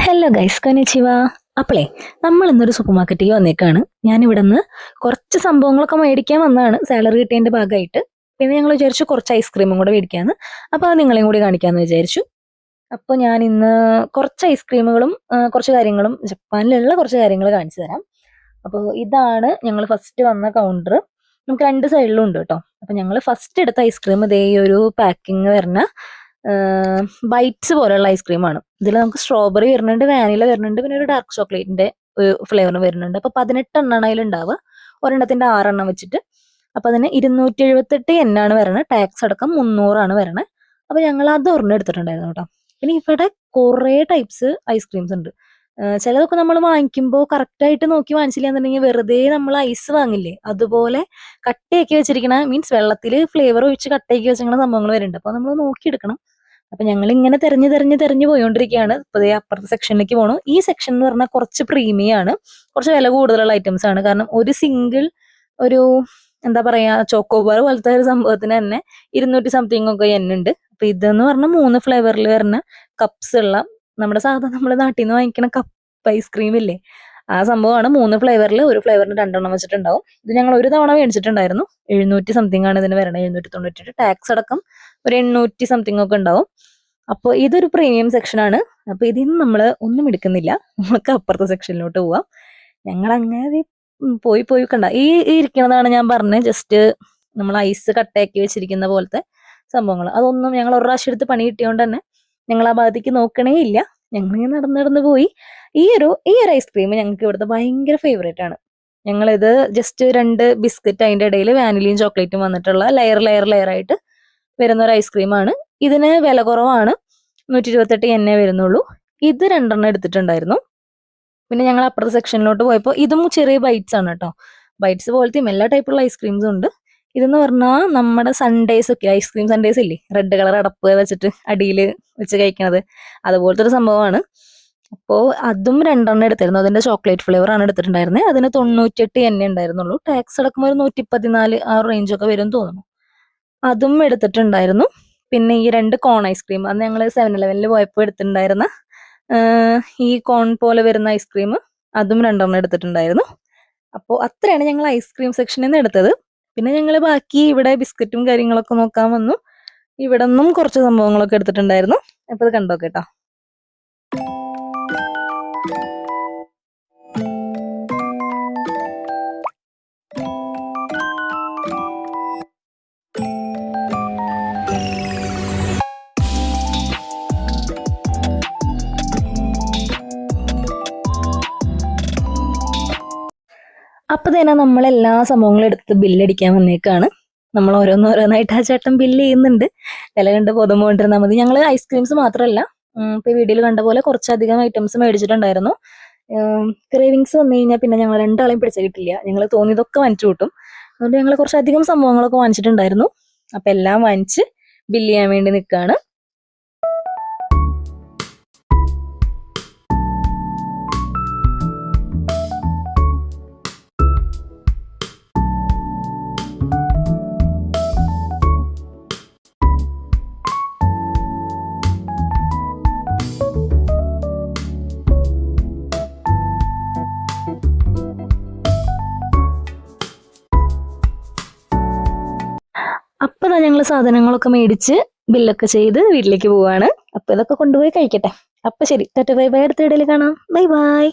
Hello guys കൊനിച്ചിവ. അപ്പളേ നമ്മൾ ഇന്നൊരു സൂപ്പർ മാർക്കറ്റിൽ വന്നേക്കാണ്. ഞാൻ ഇവിടെ നിന്ന് കുറച്ച് സംഭവങ്ങളൊക്കെ മേടിക്കാൻ വന്നതാണ് സാലറി കിട്ടിയതിന്റെ ഭാഗമായിട്ട്. പിന്നെ ഞങ്ങൾ വിചാരിച്ചു കുറച്ച് ഐസ്ക്രീമും കൂടെ മേടിക്കാന്ന്. അപ്പോൾ അത് നിങ്ങളെയും കൂടി കാണിക്കാന്ന് വിചാരിച്ചു. അപ്പോൾ ഞാൻ ഇന്ന് കുറച്ച് ഐസ്ക്രീമുകളും കുറച്ച് കാര്യങ്ങളും ജപ്പാനിലുള്ള കുറച്ച് കാര്യങ്ങൾ കാണിച്ചു തരാം. അപ്പോൾ ഇതാണ് ഞങ്ങൾ ഫസ്റ്റ് വന്ന കൗണ്ടർ. നമുക്ക് രണ്ട് സൈഡിലും ഉണ്ട് കേട്ടോ. അപ്പോൾ ഞങ്ങൾ ഫസ്റ്റ് എടുത്ത ഐസ്ക്രീം ഇതേ ഒരു പാക്കിങ് വരുന്ന ബൈറ്റ്സ് പോലെയുള്ള ഐസ്ക്രീമാണ്. ഇതിൽ നമുക്ക് സ്ട്രോബെറി വരുന്നുണ്ട്, വാനില വരുന്നുണ്ട്, പിന്നെ ഒരു ഡാർക്ക് ചോക്ലേറ്റിന്റെ ഒരു ഫ്ലേവർ വരുന്നുണ്ട്. അപ്പൊ 18 എണ്ണമാണ് അതിലുണ്ടാവുക, ഒരെണ്ണത്തിന്റെ 6 എണ്ണം വെച്ചിട്ട്. അപ്പൊ അതിന് 278 എന്നാണ് വരണത്, ടാക്സ് അടക്കം 300 വരണത്. അപ്പൊ ഞങ്ങൾ അത് ഒരെണ്ണം എടുത്തിട്ടുണ്ടായിരുന്നു കേട്ടോ. പിന്നെ ഇവിടെ കുറെ ടൈപ്സ് ഐസ്ക്രീംസ് ഉണ്ട്. ചിലതൊക്കെ നമ്മൾ വാങ്ങിക്കുമ്പോൾ കറക്റ്റ് ആയിട്ട് നോക്കി വാങ്ങിച്ചില്ല എന്നുണ്ടെങ്കിൽ വെറുതെ നമ്മൾ ഐസ് വാങ്ങില്ലേ, അതുപോലെ കട്ടയാക്കി വെച്ചിരിക്കണ മീൻസ് വെള്ളത്തിൽ ഫ്ലേവർ ഒഴിച്ച് കട്ടയാക്കി വെച്ചിരിക്കുന്ന സംഭവങ്ങൾ വരുന്നുണ്ട്. അപ്പൊ നമ്മൾ നോക്കിയെടുക്കണം. അപ്പൊ ഞങ്ങൾ ഇങ്ങനെ തെരഞ്ഞു പോയോണ്ടിരിക്കുകയാണ്. ഇപ്പൊ അപ്പുറത്തെ സെക്ഷനിലേക്ക് പോകണം. ഈ സെക്ഷൻ എന്ന് പറഞ്ഞാൽ കുറച്ച് പ്രീമിയം ആണ്, കുറച്ച് വില കൂടുതലുള്ള ഐറ്റംസ് ആണ്. കാരണം ഒരു സിംഗിൾ ഒരു എന്താ പറയാ ചോക്കോബാർ പോലത്തെ ഒരു സംഭവത്തിന് തന്നെ 200 സംതിങ് ഒക്കെ എന്നുണ്ട്. അപ്പൊ ഇതെന്ന് പറഞ്ഞാൽ 3 ഫ്ലേവറിൽ വരുന്ന കപ്സ് ഉള്ള നമ്മുടെ സാധാരണ നമ്മുടെ നാട്ടിൽ നിന്ന് വാങ്ങിക്കുന്ന കപ്പ് ഐസ്ക്രീം ഇല്ലേ, ആ സംഭവമാണ്. 3 ഫ്ലേവറിൽ, ഒരു ഫ്ലേവറിന് 2 എണ്ണം വെച്ചിട്ടുണ്ടാവും. ഇത് ഞങ്ങൾ ഒരു തവണ മേടിച്ചിട്ടുണ്ടായിരുന്നു. 700 സംതിങ് ആണ് ഇതിന് വരണത്, 798. ടാക്സ് അടക്കം ഒരു 800 സംതിങ് ഒക്കെ ഉണ്ടാവും. അപ്പോൾ ഇതൊരു പ്രീമിയം സെക്ഷൻ ആണ്. അപ്പൊ ഇതിന്ന് നമ്മൾ ഒന്നും എടുക്കുന്നില്ല, നമുക്ക് അപ്പുറത്തെ സെക്ഷനിലോട്ട് പോവാം. ഞങ്ങൾ അങ്ങനെ പോയി കണ്ട ഈ ഇരിക്കുന്നതാണ് ഞാൻ പറഞ്ഞത്, ജസ്റ്റ് നമ്മൾ ഐസ് കട്ടയാക്കി വെച്ചിരിക്കുന്ന പോലത്തെ സംഭവങ്ങൾ. അതൊന്നും ഞങ്ങൾ ഒരു പ്രാവശ്യം എടുത്ത് പണി കിട്ടിയോണ്ട് തന്നെ ഞങ്ങൾ ആ ഭാഗത്തേക്ക് നോക്കണേ ഇല്ല. ഞങ്ങളിങ്ങനെ നടന്ന് പോയി. ഈ ഒരു ഐസ്ക്രീം ഞങ്ങൾക്ക് ഇവിടുത്തെ ഭയങ്കര ഫേവറേറ്റ് ആണ്. ഞങ്ങളിത് ജസ്റ്റ് 2 ബിസ്ക്കറ്റ്, അതിന്റെ ഇടയിൽ വാനിലയും ചോക്ലേറ്റും വന്നിട്ടുള്ള ലെയർ ആയിട്ട് വരുന്ന ഒരു ഐസ്ക്രീമാണ്. ഇതിന് വില കുറവാണ്, 128 എന്നേ വരുന്നുള്ളൂ. ഇത് 2 എണ്ണം എടുത്തിട്ടുണ്ടായിരുന്നു. പിന്നെ ഞങ്ങൾ അപ്പുറത്തെ സെക്ഷനിലോട്ട് പോയപ്പോൾ ഇതും ചെറിയ ബൈറ്റ്സ് ആണ് കേട്ടോ. ബൈറ്റ്സ് പോലത്തെയും എല്ലാ ടൈപ്പുള്ള ഐസ്ക്രീംസും ഉണ്ട്. ഇതെന്ന് പറഞ്ഞാൽ നമ്മുടെ സൺഡേസ് ഒക്കെ, ഐസ്ക്രീം സൺഡേസ് ഇല്ലേ, റെഡ് കളർ അടപ്പ് വെച്ചിട്ട് അടിയിൽ വെച്ച് കഴിക്കണത്, അതുപോലത്തെ ഒരു സംഭവമാണ്. അപ്പോൾ അതും 2 എണ്ണം എടുത്തിരുന്നു. അതിന്റെ ചോക്ലേറ്റ് ഫ്ലേവർ ആണ് എടുത്തിട്ടുണ്ടായിരുന്നത്. അതിന് 98 എണ്ണ ഉണ്ടായിരുന്നുള്ളൂ. ടാക്സ് അടക്കുമ്പോൾ ഒരു 114 ആ റേഞ്ചൊക്കെ വരും തോന്നുന്നു. അതും എടുത്തിട്ടുണ്ടായിരുന്നു. പിന്നെ ഈ 2 കോൺ ഐസ്ക്രീം, അന്ന് ഞങ്ങൾ 7-Eleven പോയപ്പോൾ എടുത്തിട്ടുണ്ടായിരുന്ന ഈ കോൺ പോലെ വരുന്ന ഐസ്ക്രീം, അതും 2 എണ്ണം എടുത്തിട്ടുണ്ടായിരുന്നു. അപ്പോൾ അത്രയാണ് ഞങ്ങൾ ഐസ്ക്രീം സെക്ഷനിൽ നിന്ന് എടുത്തത്. പിന്നെ ഞങ്ങൾ ബാക്കി ഇവിടെ ബിസ്ക്കറ്റും കാര്യങ്ങളൊക്കെ നോക്കാൻ വന്നു. ഇവിടെ നിന്നും കുറച്ച് സംഭവങ്ങളൊക്കെ എടുത്തിട്ടുണ്ടായിരുന്നു. അപ്പോൾ അത് കണ്ടോ കേട്ടോ. അപ്പൊ തന്നെ നമ്മൾ എല്ലാ സംഭവങ്ങളും എടുത്ത് ബില്ലടിക്കാൻ വന്നേക്കാണ്. നമ്മൾ ഓരോന്നോരോന്നായിട്ട് ആ ചേട്ടൻ ബില്ല് ചെയ്യുന്നുണ്ട്. വില കണ്ട് ബോധമുകൊണ്ടിരുന്നാൽ മതി. ഞങ്ങൾ ഐസ്ക്രീംസ് മാത്രമല്ല, ഇപ്പൊ വീഡിയോയിൽ കണ്ട പോലെ കുറച്ചധികം ഐറ്റംസ് മേടിച്ചിട്ടുണ്ടായിരുന്നു. ക്രേവിങ്സ് വന്നു കഴിഞ്ഞാൽ പിന്നെ ഞങ്ങൾ രണ്ടാളെയും പിടിച്ച കിട്ടില്ല. ഞങ്ങൾ തോന്നിയതൊക്കെ വാങ്ങിച്ചു കൂട്ടും. അതുകൊണ്ട് ഞങ്ങൾ കുറച്ചധികം സംഭവങ്ങളൊക്കെ വാങ്ങിച്ചിട്ടുണ്ടായിരുന്നു. അപ്പൊ എല്ലാം വാങ്ങിച്ച് ബില്ല് ചെയ്യാൻ വേണ്ടി നിൽക്കുകയാണ്. അപ്പൊ ഞങ്ങൾ സാധനങ്ങളൊക്കെ മേടിച്ച് ബില്ലൊക്കെ ചെയ്ത് വീട്ടിലേക്ക് പോവാണ്. അപ്പൊ ഇതൊക്കെ കൊണ്ടുപോയി കഴിക്കട്ടെ. അപ്പൊ ശരി, ടാറ്റ ബൈ ബൈ, അടുത്ത ഇടയിൽ കാണാം. Bye bye.